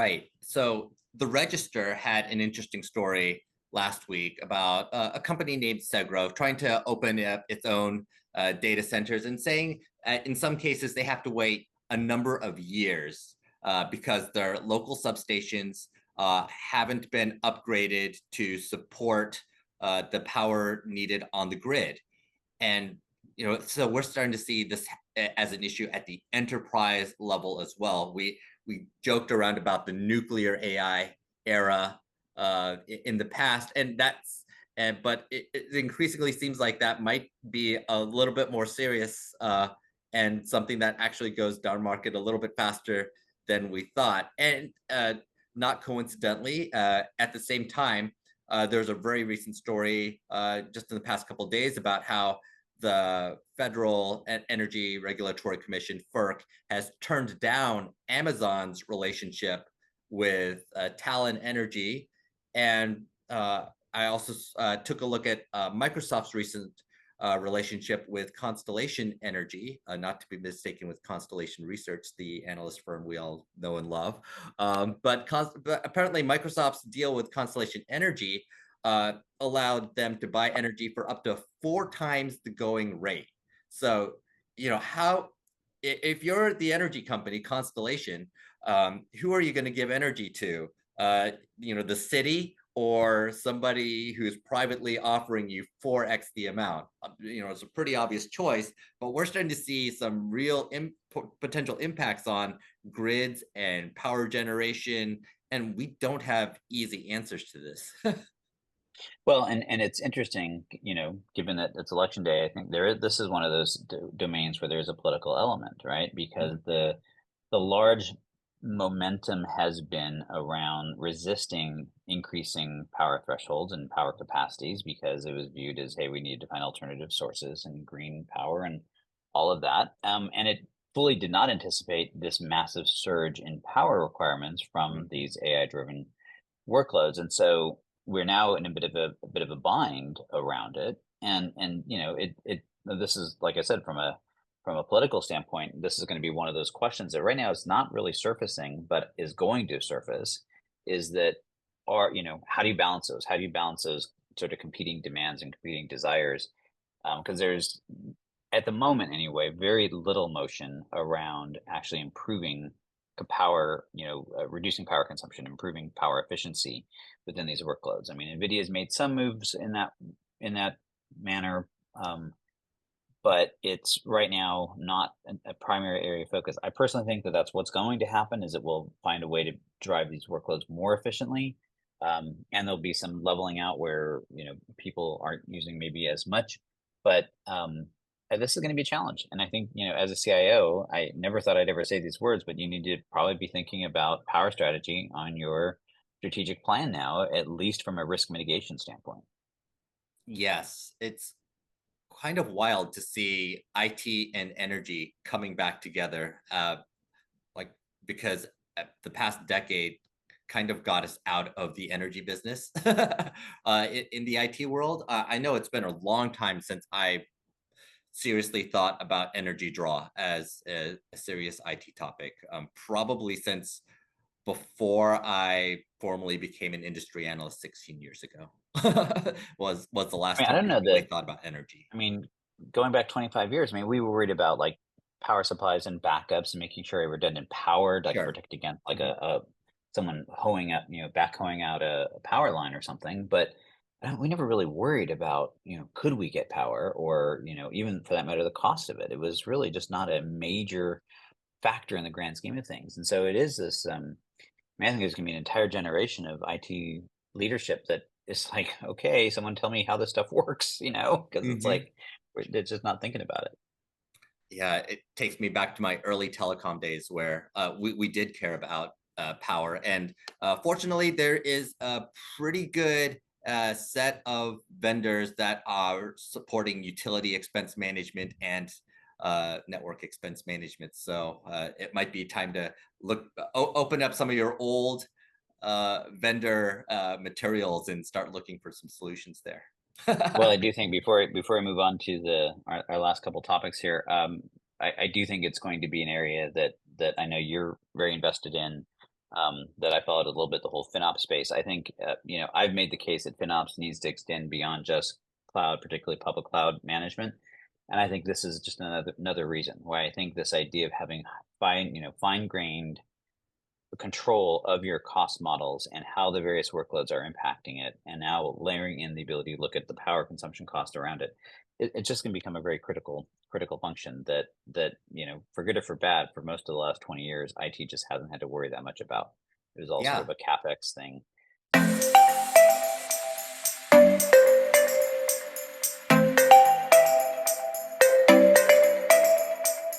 Right. So the Register had an interesting story last week about a company named Segro trying to open up its own data centers and saying in some cases they have to wait a number of years because their local substations haven't been upgraded to support the power needed on the grid. And so we're starting to see this as an issue at the enterprise level as well. We joked around about the nuclear AI era in the past, and but it increasingly seems like that might be a little bit more serious and something that actually goes down market a little bit faster than we thought. And not coincidentally, at the same time, there's a very recent story just in the past couple of days about how the Federal Energy Regulatory Commission, FERC, has turned down Amazon's relationship with Talon Energy. And I also took a look at Microsoft's recent relationship with Constellation Energy, not to be mistaken with Constellation Research, the analyst firm we all know and love. But apparently Microsoft's deal with Constellation Energy allowed them to buy energy for up to 4 times the going rate. So, if you're the energy company, Constellation, who are you going to give energy to? The city or somebody who's privately offering you 4x the amount? It's a pretty obvious choice, but we're starting to see some real potential impacts on grids and power generation, and we don't have easy answers to this. Well, and it's interesting, given that it's election day, I think this is one of those domains where there's a political element, right? Because the large momentum has been around resisting increasing power thresholds and power capacities because it was viewed as, hey, we need to find alternative sources and green power and all of that. And it fully did not anticipate this massive surge in power requirements from these AI-driven workloads. And so we're now in a bit of a bind around it. And this is, like I said, from a political standpoint, this is going to be one of those questions that right now is not really surfacing, but is going to surface, is that how do you balance those? How do you balance those sort of competing demands and competing desires? Because there's, at the moment anyway, very little motion around actually improving power, reducing power consumption, improving power efficiency within these workloads. I mean, NVIDIA's made some moves in that manner, but it's right now not a primary area of focus. I personally think that that's what's going to happen, is it will find a way to drive these workloads more efficiently. And there'll be some leveling out where, people aren't using maybe as much, but this is going to be a challenge. And I think, as a CIO, I never thought I'd ever say these words, but you need to probably be thinking about power strategy on your strategic plan now, at least from a risk mitigation standpoint. Yes, it's kind of wild to see IT and energy coming back together, like because the past decade kind of got us out of the energy business in the IT world. I know it's been a long time since I seriously thought about energy draw as a serious IT topic, probably since before I formally became an industry analyst 16 years ago. was the I last mean, I time don't I know really that. thought about energy. I mean, going back 25 years, I mean, we were worried about like power supplies and backups and making sure a redundant power, like Sure. protect against like Mhm. a someone hoeing out, backhoeing out a power line or something. But we never really worried about, could we get power, or, even for that matter, the cost of it. It was really just not a major factor in the grand scheme of things. And so it is this, I mean, I think there's going to be an entire generation of IT leadership that is like, okay, someone tell me how this stuff works, because it's Mhm. like they're just not thinking about it. Yeah, it takes me back to my early telecom days where we did care about power. And fortunately, there is a pretty good set of vendors that are supporting utility expense management and network expense management. So it might be time to open up some of your old vendor materials and start looking for some solutions there. Well, I do think before I move on to our last couple topics here, I do think it's going to be an area that I know you're very invested in. that I followed a little bit the whole FinOps space. I think I've made the case that FinOps needs to extend beyond just cloud, particularly public cloud management. And I think this is just another reason why I think this idea of having fine-grained control of your cost models and how the various workloads are impacting it, and now layering in the ability to look at the power consumption cost around it, it's just going to become a very critical function that for good or for bad, for most of the last 20 years, IT just hasn't had to worry that much about. It was all sort Yeah. of a capex thing.